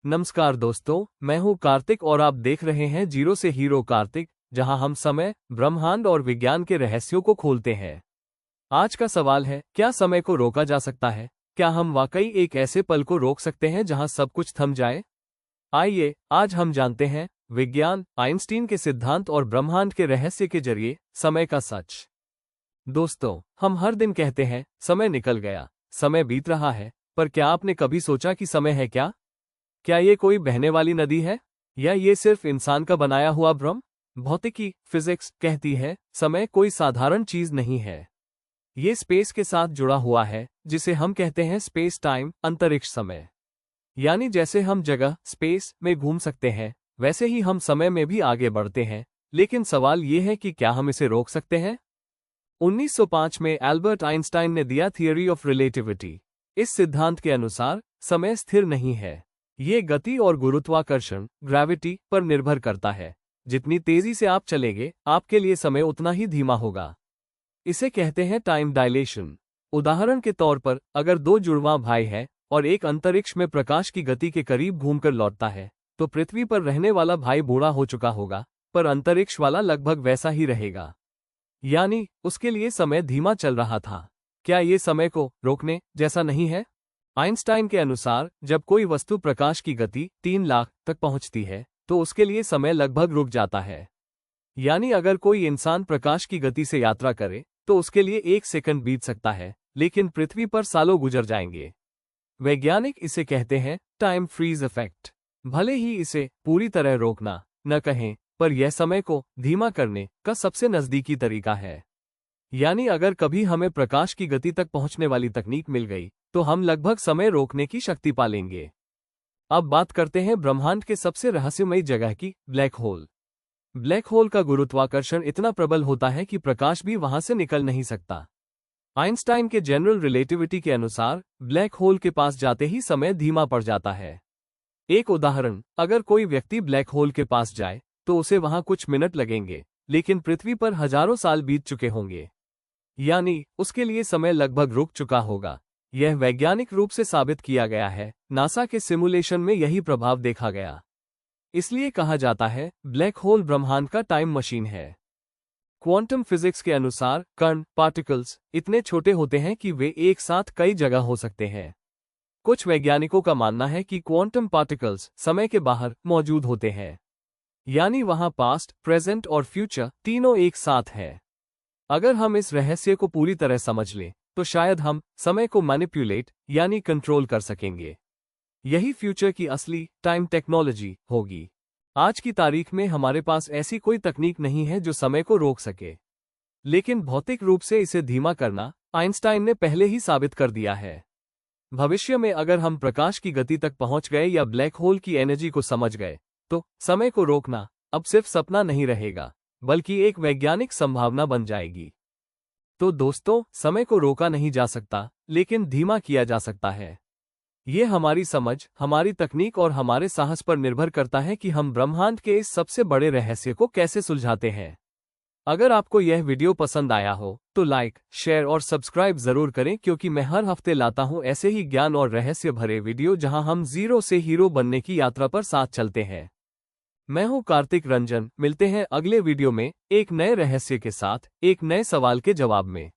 नमस्कार दोस्तों, मैं हूं कार्तिक और आप देख रहे हैं जीरो से हीरो कार्तिक, जहां हम समय, ब्रह्मांड और विज्ञान के रहस्यों को खोलते हैं। आज का सवाल है, क्या समय को रोका जा सकता है? क्या हम वाकई एक ऐसे पल को रोक सकते हैं जहां सब कुछ थम जाए? आइए, आज हम जानते हैं विज्ञान, आइंस्टीन के सिद्धांत और ब्रह्मांड के रहस्य के जरिए समय का सच। दोस्तों, हम हर दिन कहते हैं, समय निकल गया, समय बीत रहा है, पर क्या आपने कभी सोचा कि समय है क्या? क्या ये कोई बहने वाली नदी है? या ये सिर्फ इंसान का बनाया हुआ भ्रम? भौतिकी, फिजिक्स कहती है, समय कोई साधारण चीज नहीं है। ये स्पेस के साथ जुड़ा हुआ है, जिसे हम कहते हैं स्पेस टाइम, अंतरिक्ष समय। यानी जैसे हम जगह, स्पेस में घूम सकते हैं, वैसे ही हम समय में भी आगे बढ़ते हैं। लेकिन सवाल ये है कि क्या हम इसे रोक सकते हैं? 1905 में एल्बर्ट आइंस्टाइन ने दिया थियरी ऑफ रिलेटिविटी। इस सिद्धांत के अनुसार समय स्थिर नहीं है। ये गति और गुरुत्वाकर्षण, ग्रेविटी पर निर्भर करता है। जितनी तेजी से आप चलेंगे, आपके लिए समय उतना ही धीमा होगा। इसे कहते हैं टाइम डायलेशन। उदाहरण के तौर पर, अगर दो जुड़वां भाई हैं और एक अंतरिक्ष में प्रकाश की गति के करीब घूमकर लौटता है, तो पृथ्वी पर रहने वाला भाई बूढ़ा हो चुका होगा, पर अंतरिक्ष वाला लगभग वैसा ही रहेगा। यानी उसके लिए समय धीमा चल रहा था। क्या ये समय को रोकने जैसा नहीं है? आइंस्टाइन के अनुसार, जब कोई वस्तु प्रकाश की गति 3 लाख तक पहुंचती है, तो उसके लिए समय लगभग रुक जाता है। यानी अगर कोई इंसान प्रकाश की गति से यात्रा करे, तो उसके लिए 1 सेकंड बीत सकता है, लेकिन पृथ्वी पर सालों गुजर जाएंगे। वैज्ञानिक इसे कहते हैं टाइम फ्रीज इफेक्ट। भले ही इसे पूरी तरह रोकना न कहें, पर यह समय को धीमा करने का सबसे नजदीकी तरीका है। यानी अगर कभी हमें प्रकाश की गति तक पहुंचने वाली तकनीक मिल गई, तो हम लगभग समय रोकने की शक्ति पा लेंगे। अब बात करते हैं ब्रह्मांड के सबसे रहस्यमयी जगह की, ब्लैक होल। ब्लैक होल का गुरुत्वाकर्षण इतना प्रबल होता है कि प्रकाश भी वहां से निकल नहीं सकता। आइंस्टाइन के जनरल रिलेटिविटी के अनुसार, ब्लैक होल के पास जाते ही समय धीमा पड़ जाता है। एक उदाहरण, अगर कोई व्यक्ति ब्लैक होल के पास जाए, तो उसे वहां कुछ मिनट लगेंगे, लेकिन पृथ्वी पर हजारों साल बीत चुके होंगे। यानी उसके लिए समय लगभग रुक चुका होगा। यह वैज्ञानिक रूप से साबित किया गया है। नासा के सिमुलेशन में यही प्रभाव देखा गया। इसलिए कहा जाता है, ब्लैक होल ब्रह्मांड का टाइम मशीन है। क्वांटम फिजिक्स के अनुसार, कण, पार्टिकल्स इतने छोटे होते हैं कि वे एक साथ कई जगह हो सकते हैं। कुछ वैज्ञानिकों का मानना है कि क्वांटम पार्टिकल्स समय के बाहर मौजूद होते हैं। यानी वहां पास्ट, प्रेजेंट और फ्यूचर तीनों एक साथ है। अगर हम इस रहस्य को पूरी तरह समझ लें, तो शायद हम समय को मैनिपुलेट यानी कंट्रोल कर सकेंगे। यही फ्यूचर की असली टाइम टेक्नोलॉजी होगी। आज की तारीख में हमारे पास ऐसी कोई तकनीक नहीं है जो समय को रोक सके, लेकिन भौतिक रूप से इसे धीमा करना आइंस्टाइन ने पहले ही साबित कर दिया है। भविष्य में अगर हम प्रकाश की गति तक पहुंच गए या ब्लैक होल की एनर्जी को समझ गए, तो समय को रोकना अब सिर्फ सपना नहीं रहेगा, बल्कि एक वैज्ञानिक संभावना बन जाएगी। तो दोस्तों, समय को रोका नहीं जा सकता, लेकिन धीमा किया जा सकता है। ये हमारी समझ, हमारी तकनीक और हमारे साहस पर निर्भर करता है कि हम ब्रह्मांड के इस सबसे बड़े रहस्य को कैसे सुलझाते हैं। अगर आपको यह वीडियो पसंद आया हो, तो लाइक, शेयर और सब्सक्राइब जरूर करें, क्योंकि मैं हर हफ्ते लाता हूं ऐसे ही ज्ञान और रहस्य भरे वीडियो जहां हम जीरो से हीरो बनने की यात्रा पर साथ चलते हैं। मैं हूं कार्तिक रंजन। मिलते हैं अगले वीडियो में एक नए रहस्य के साथ, एक नए सवाल के जवाब में।